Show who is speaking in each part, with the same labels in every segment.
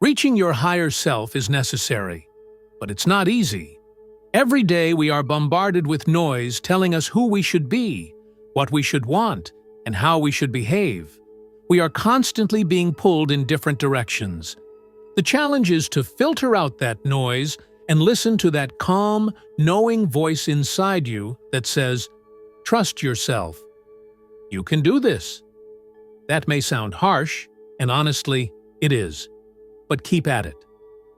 Speaker 1: Reaching your higher self is necessary, but it's not easy. Every day we are bombarded with noise telling us who we should be, what we should want, and how we should behave. We are constantly being pulled in different directions. The challenge is to filter out that noise and listen to that calm, knowing voice inside you that says, "Trust yourself. You can do this." That may sound harsh, and honestly, it is. But keep at it.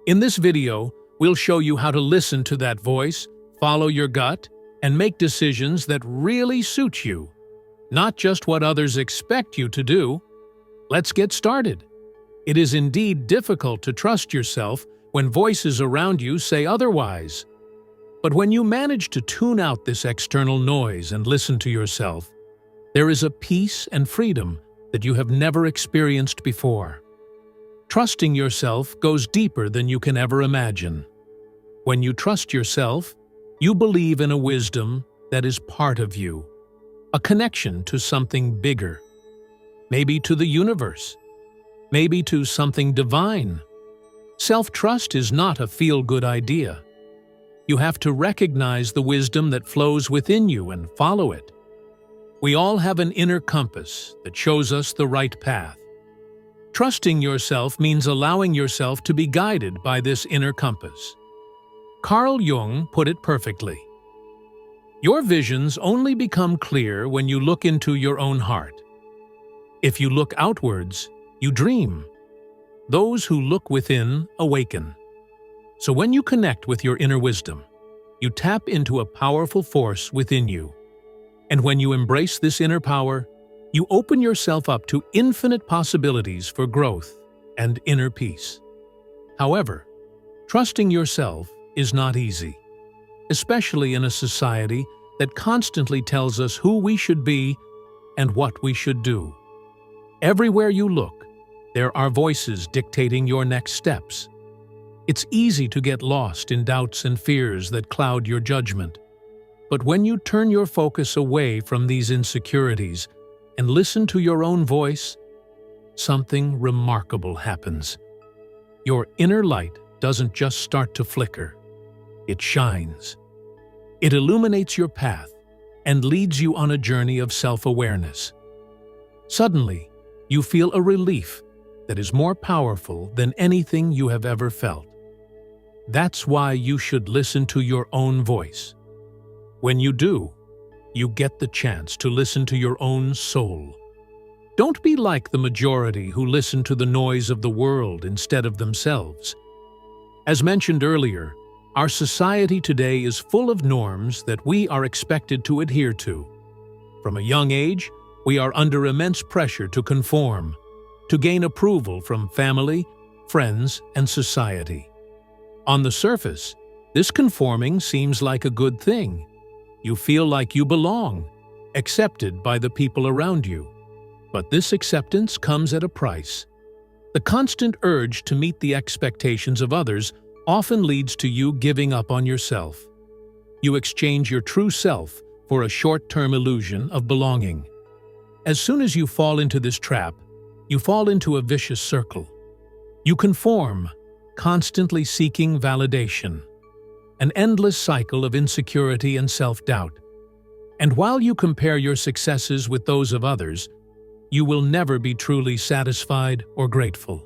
Speaker 1: In this video, we'll show you how to listen to that voice, follow your gut, and make decisions that really suit you, not just what others expect you to do. Let's get started. It is indeed difficult to trust yourself when voices around you say otherwise. But when you manage to tune out this external noise and listen to yourself, there is a peace and freedom that you have never experienced before. Trusting yourself goes deeper than you can ever imagine. When you trust yourself, you believe in a wisdom that is part of you, a connection to something bigger, maybe to the universe, maybe to something divine. Self-trust is not a feel-good idea. You have to recognize the wisdom that flows within you and follow it. We all have an inner compass that shows us the right path. Trusting yourself means allowing yourself to be guided by this inner compass. Carl Jung put it perfectly. Your visions only become clear when you look into your own heart. If you look outwards, you dream. Those who look within awaken. So when you connect with your inner wisdom, you tap into a powerful force within you. And when you embrace this inner power, you open yourself up to infinite possibilities for growth and inner peace. However, trusting yourself is not easy, especially in a society that constantly tells us who we should be and what we should do. Everywhere you look, there are voices dictating your next steps. It's easy to get lost in doubts and fears that cloud your judgment. But when you turn your focus away from these insecurities and listen to your own voice, something remarkable happens. Your inner light doesn't just start to flicker, it shines. It illuminates your path and leads you on a journey of self-awareness. Suddenly, you feel a relief that is more powerful than anything you have ever felt. That's why you should listen to your own voice. When you do, you get the chance to listen to your own soul. Don't be like the majority who listen to the noise of the world instead of themselves. As mentioned earlier, our society today is full of norms that we are expected to adhere to. From a young age, we are under immense pressure to conform, to gain approval from family, friends, and society. On the surface, this conforming seems like a good thing. You feel like you belong, accepted by the people around you. But this acceptance comes at a price. The constant urge to meet the expectations of others often leads to you giving up on yourself. You exchange your true self for a short-term illusion of belonging. As soon as you fall into this trap, you fall into a vicious circle. You conform, constantly seeking validation. An endless cycle of insecurity and self-doubt. And while you compare your successes with those of others, you will never be truly satisfied or grateful.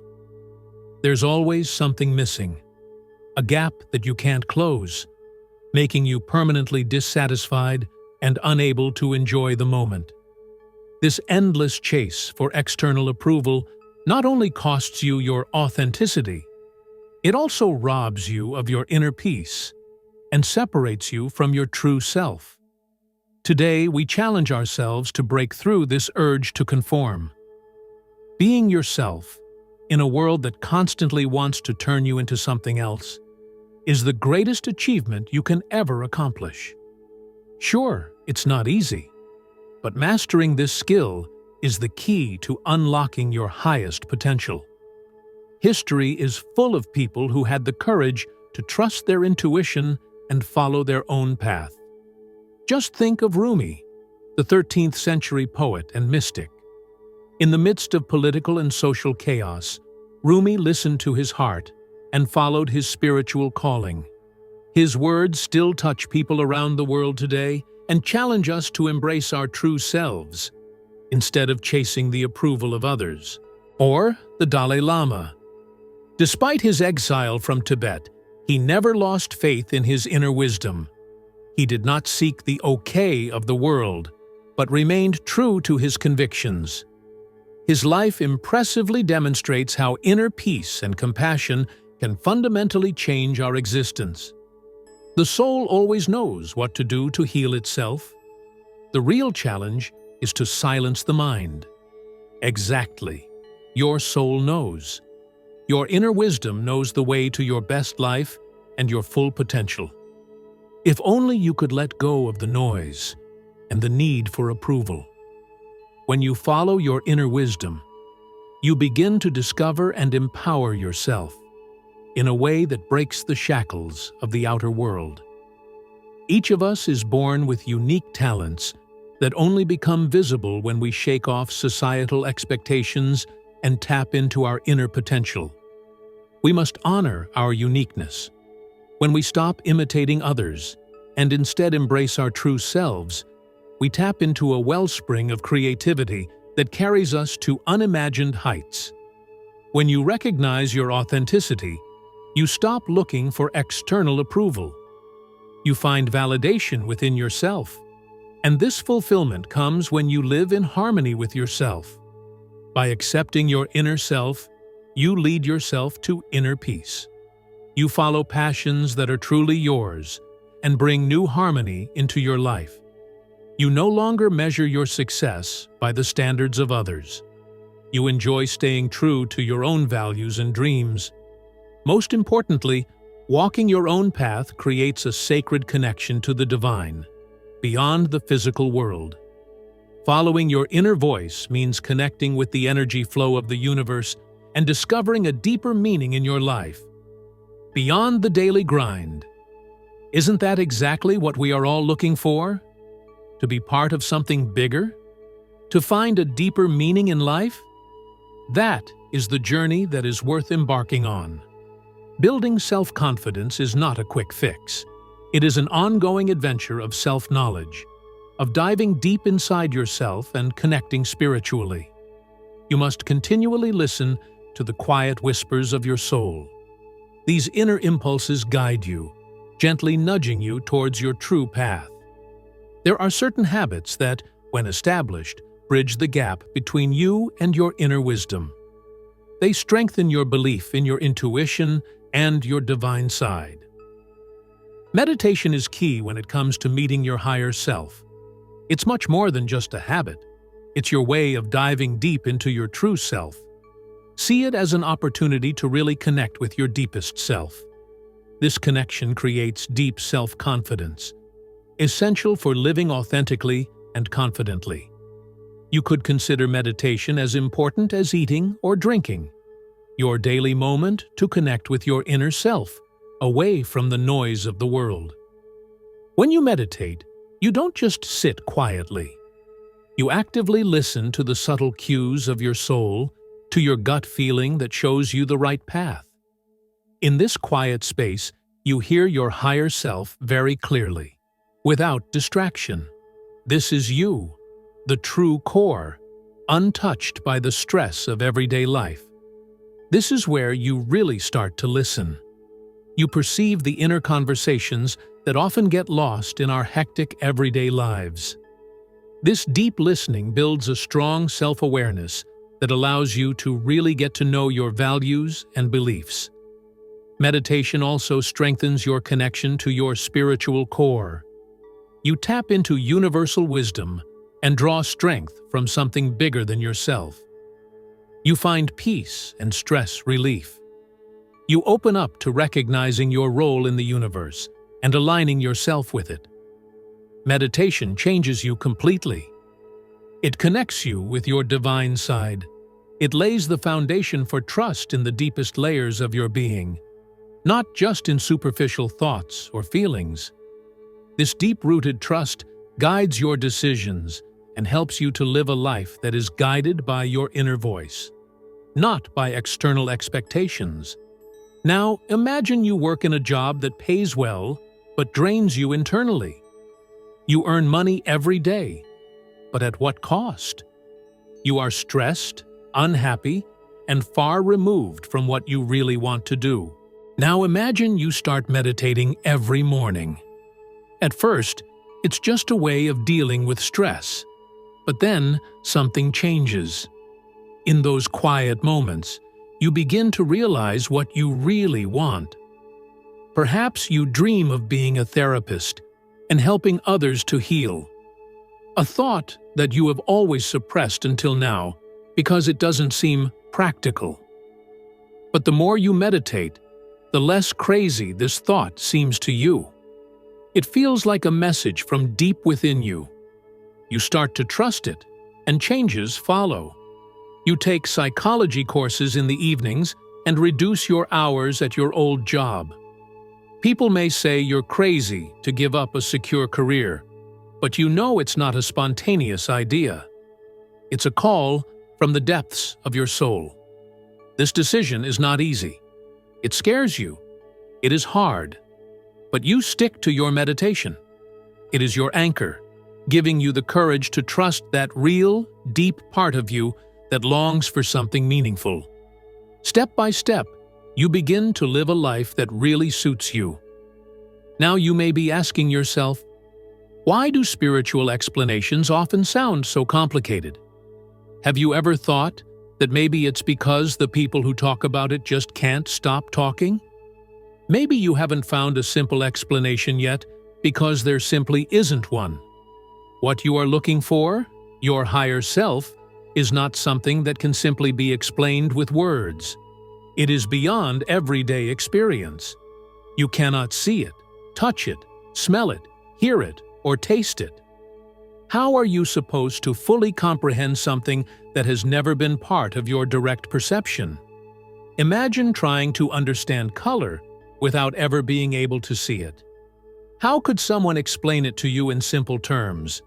Speaker 1: There's always something missing, a gap that you can't close, making you permanently dissatisfied and unable to enjoy the moment. This endless chase for external approval not only costs you your authenticity, it also robs you of your inner peace and separates you from your true self. Today, we challenge ourselves to break through this urge to conform. Being yourself, in a world that constantly wants to turn you into something else, is the greatest achievement you can ever accomplish. Sure, it's not easy, but mastering this skill is the key to unlocking your highest potential. History is full of people who had the courage to trust their intuition and follow their own path. Just think of Rumi, the 13th century poet and mystic. In the midst of political and social chaos, Rumi listened to his heart and followed his spiritual calling. His words still touch people around the world today and challenge us to embrace our true selves, instead of chasing the approval of others. Or the Dalai Lama. Despite his exile from Tibet, he never lost faith in his inner wisdom. He did not seek the okay of the world, but remained true to his convictions. His life impressively demonstrates how inner peace and compassion can fundamentally change our existence. The soul always knows what to do to heal itself. The real challenge is to silence the mind. Exactly. Your soul knows. Your inner wisdom knows the way to your best life and your full potential. If only you could let go of the noise and the need for approval. When you follow your inner wisdom, you begin to discover and empower yourself in a way that breaks the shackles of the outer world. Each of us is born with unique talents that only become visible when we shake off societal expectations and tap into our inner potential. We must honor our uniqueness. When we stop imitating others and instead embrace our true selves, we tap into a wellspring of creativity that carries us to unimagined heights. When you recognize your authenticity, you stop looking for external approval. You find validation within yourself. And this fulfillment comes when you live in harmony with yourself. By accepting your inner self, you lead yourself to inner peace. You follow passions that are truly yours and bring new harmony into your life. You no longer measure your success by the standards of others. You enjoy staying true to your own values and dreams. Most importantly, walking your own path creates a sacred connection to the divine, beyond the physical world. Following your inner voice means connecting with the energy flow of the universe and discovering a deeper meaning in your life, beyond the daily grind. Isn't that exactly what we are all looking for? To be part of something bigger? To find a deeper meaning in life? That is the journey that is worth embarking on. Building self-confidence is not a quick fix. It is an ongoing adventure of self-knowledge, of diving deep inside yourself and connecting spiritually. You must continually listen to the quiet whispers of your soul. These inner impulses guide you, gently nudging you towards your true path. There are certain habits that, when established, bridge the gap between you and your inner wisdom. They strengthen your belief in your intuition and your divine side. Meditation is key when it comes to meeting your higher self. It's much more than just a habit. It's your way of diving deep into your true self. See it as an opportunity to really connect with your deepest self. This connection creates deep self-confidence, essential for living authentically and confidently. You could consider meditation as important as eating or drinking, your daily moment to connect with your inner self, away from the noise of the world. When you meditate, you don't just sit quietly. You actively listen to the subtle cues of your soul, to your gut feeling that shows you the right path. In this quiet space, you hear your higher self very clearly, without distraction. This is you, the true core, untouched by the stress of everyday life. This is where you really start to listen. You perceive the inner conversations that often get lost in our hectic everyday lives. This deep listening builds a strong self-awareness that allows you to really get to know your values and beliefs. Meditation also strengthens your connection to your spiritual core. You tap into universal wisdom and draw strength from something bigger than yourself. You find peace and stress relief. You open up to recognizing your role in the universe and aligning yourself with it. Meditation changes you completely. It connects you with your divine side. It lays the foundation for trust in the deepest layers of your being, not just in superficial thoughts or feelings. This deep-rooted trust guides your decisions and helps you to live a life that is guided by your inner voice. not by external expectations. Now, imagine you work in a job that pays well but drains you internally. You earn money every day, but at what cost? You are stressed, unhappy, and far removed from what you really want to do. Now imagine you start meditating every morning. At first, it's just a way of dealing with stress. But then something changes. In those quiet moments, you begin to realize what you really want. Perhaps you dream of being a therapist and helping others to heal. A thought that you have always suppressed until now because it doesn't seem practical. But the more you meditate, the less crazy this thought seems to you. It feels like a message from deep within you. You start to trust it, and changes follow. You take psychology courses in the evenings and reduce your hours at your old job. People may say you're crazy to give up a secure career, but you know it's not a spontaneous idea. It's a call from the depths of your soul. This decision is not easy. It scares you. It is hard. But you stick to your meditation. It is your anchor, giving you the courage to trust that real, deep part of you that longs for something meaningful. Step by step, you begin to live a life that really suits you. Now you may be asking yourself, why do spiritual explanations often sound so complicated? Have you ever thought that maybe it's because the people who talk about it just can't stop talking? Maybe you haven't found a simple explanation yet because there simply isn't one. What you are looking for, your higher self, is not something that can simply be explained with words. It is beyond everyday experience. You cannot see it, touch it, smell it, hear it, or taste it. How are you supposed to fully comprehend something that has never been part of your direct perception? Imagine trying to understand color without ever being able to see it. How could someone explain it to you in simple terms?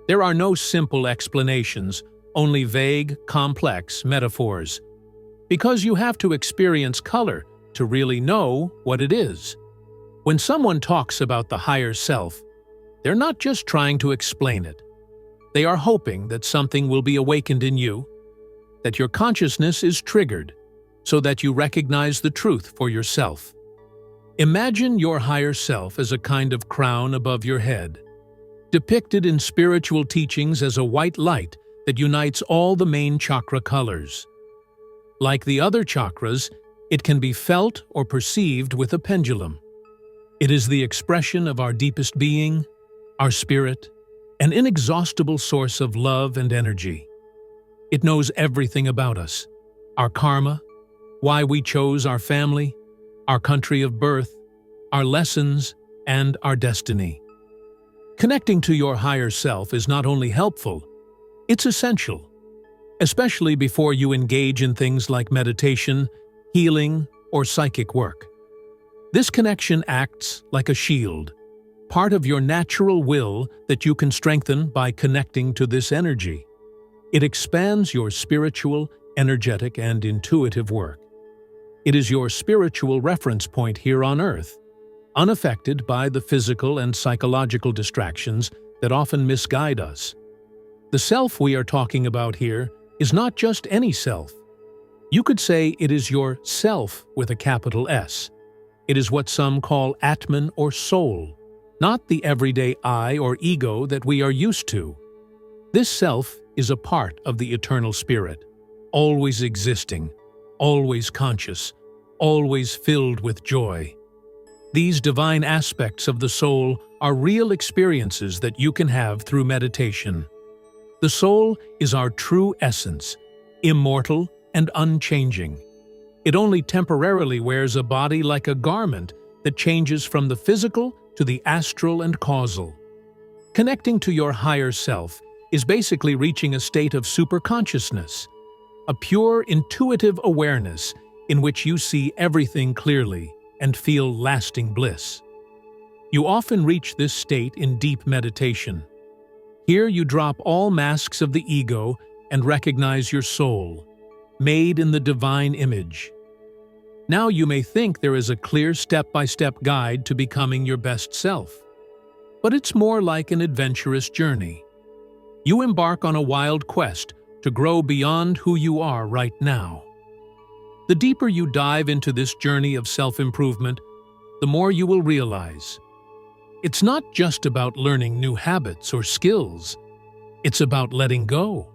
Speaker 1: There are no simple explanations, only vague, complex metaphors. Because you have to experience color to really know what it is. When someone talks about the higher self, they're not just trying to explain it. They are hoping that something will be awakened in you, that your consciousness is triggered, so that you recognize the truth for yourself. Imagine your higher self as a kind of crown above your head, depicted in spiritual teachings as a white light that unites all the main chakra colors. Like the other chakras, it can be felt or perceived with a pendulum. It is the expression of our deepest being, our spirit, an inexhaustible source of love and energy. It knows everything about us, our karma, why we chose our family, our country of birth, our lessons, and our destiny. Connecting to your higher self is not only helpful, it's essential, especially before you engage in things like meditation, healing, or psychic work. This connection acts like a shield, part of your natural will that you can strengthen by connecting to this energy. It expands your spiritual, energetic, and intuitive work. It is your spiritual reference point here on Earth, unaffected by the physical and psychological distractions that often misguide us. The self we are talking about here is not just any self. You could say it is your self with a capital S. It is what some call Atman or soul, not the everyday I or ego that we are used to. This self is a part of the eternal spirit, always existing, always conscious, always filled with joy. These divine aspects of the soul are real experiences that you can have through meditation. The soul is our true essence, immortal and unchanging. It only temporarily wears a body like a garment that changes from the physical to the astral and causal. Connecting to your higher self is basically reaching a state of superconsciousness, a pure intuitive awareness in which you see everything clearly and feel lasting bliss. You often reach this state in deep meditation. Here you drop all masks of the ego and recognize your soul, made in the divine image. Now you may think there is a clear step-by-step guide to becoming your best self. But it's more like an adventurous journey. You embark on a wild quest to grow beyond who you are right now. The deeper you dive into this journey of self-improvement, the more you will realize. It's not just about learning new habits or skills. It's about letting go.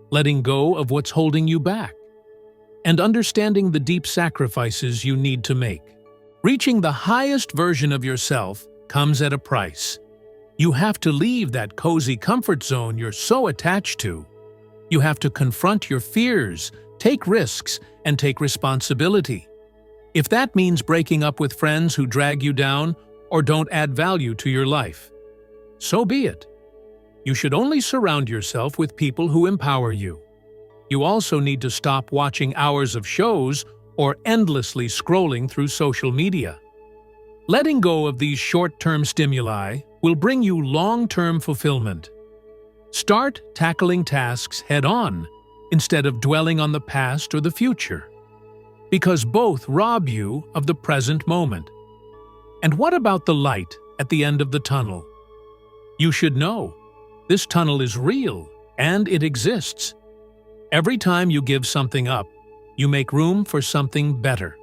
Speaker 1: Letting go of what's holding you back. And understanding the deep sacrifices you need to make. Reaching the highest version of yourself comes at a price. You have to leave that cozy comfort zone you're so attached to. You have to confront your fears, take risks, and take responsibility. If that means breaking up with friends who drag you down or don't add value to your life, so be it. You should only surround yourself with people who empower you. You also need to stop watching hours of shows or endlessly scrolling through social media. Letting go of these short-term stimuli will bring you long-term fulfillment. Start tackling tasks head-on instead of dwelling on the past or the future, because both rob you of the present moment. And what about the light at the end of the tunnel? You should know, this tunnel is real and it exists. Every time you give something up, you make room for something better.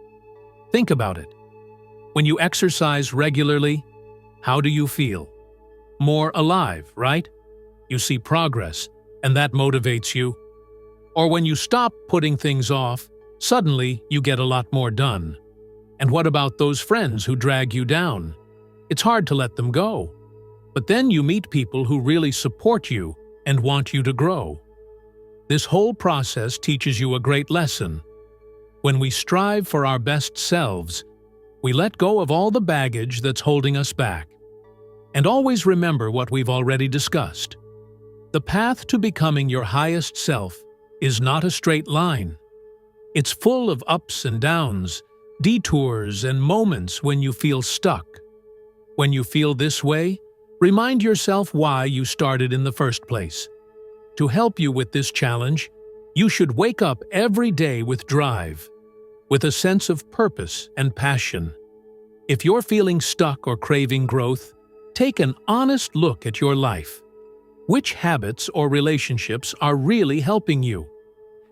Speaker 1: Think about it. When you exercise regularly, how do you feel? More alive, right? You see progress, and that motivates you. Or when you stop putting things off, suddenly you get a lot more done. And what about those friends who drag you down? It's hard to let them go. But then you meet people who really support you and want you to grow. This whole process teaches you a great lesson. When we strive for our best selves, we let go of all the baggage that's holding us back. And always remember what we've already discussed. The path to becoming your highest self is not a straight line. It's full of ups and downs, detours, and moments when you feel stuck. When you feel this way, remind yourself why you started in the first place. To help you with this challenge, you should wake up every day with drive, with a sense of purpose and passion. If you're feeling stuck or craving growth, take an honest look at your life. Which habits or relationships are really helping you?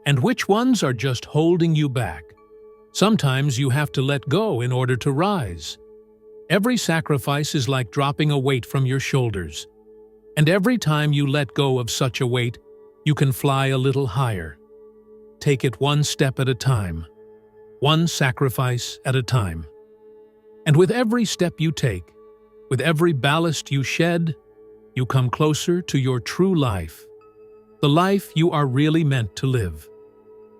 Speaker 1: And which ones are just holding you back? Sometimes you have to let go in order to rise. Every sacrifice is like dropping a weight from your shoulders. And every time you let go of such a weight, you can fly a little higher. Take it one step at a time, one sacrifice at a time. And with every step you take, with every ballast you shed, you come closer to your true life, the life you are really meant to live.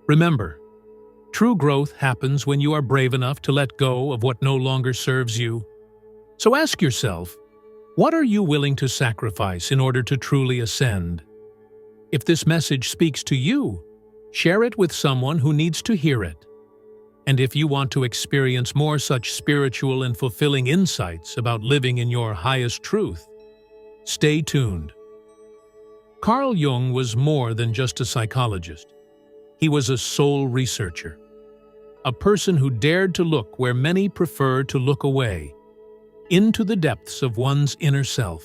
Speaker 1: Remember, true growth happens when you are brave enough to let go of what no longer serves you. So ask yourself, what are you willing to sacrifice in order to truly ascend? If this message speaks to you, share it with someone who needs to hear it. And if you want to experience more such spiritual and fulfilling insights about living in your highest truth, stay tuned. Carl Jung was more than just a psychologist. He was a soul researcher, a person who dared to look where many prefer to look away, into the depths of one's inner self.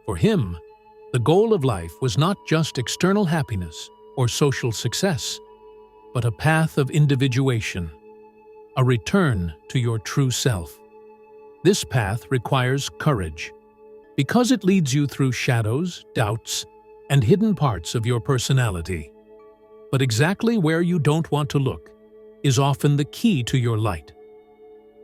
Speaker 1: For him, the goal of life was not just external happiness or social success, but a path of individuation, a return to your true self. This path requires courage, because it leads you through shadows, doubts, and hidden parts of your personality. But exactly where you don't want to look is often the key to your light.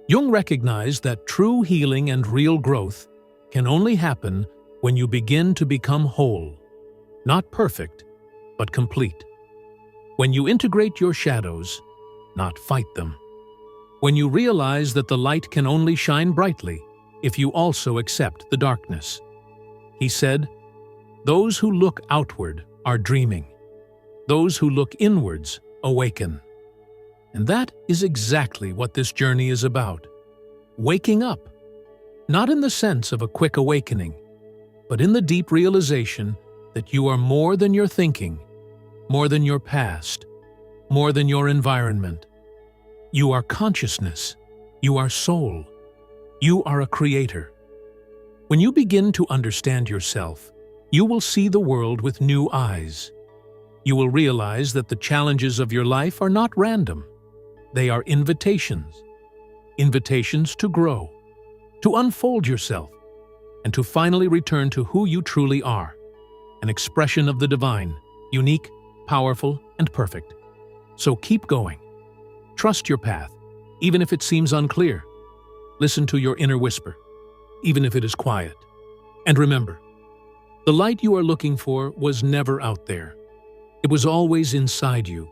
Speaker 1: Jung recognized that true healing and real growth can only happen when you begin to become whole, not perfect, but complete. When you integrate your shadows, not fight them. When you realize that the light can only shine brightly if you also accept the darkness. He said, "Those who look outward are dreaming. Those who look inwards awaken." And that is exactly what this journey is about. Waking up. Not in the sense of a quick awakening, but in the deep realization that you are more than your thinking, more than your past, more than your environment. You are consciousness. You are soul. You are a creator. When you begin to understand yourself, you will see the world with new eyes. You will realize that the challenges of your life are not random. They are invitations. Invitations to grow, to unfold yourself, and to finally return to who you truly are, an expression of the divine, unique, powerful, and perfect. So keep going. Trust your path, even if it seems unclear. Listen to your inner whisper, even if it is quiet. And remember, the light you are looking for was never out there. It was always inside you,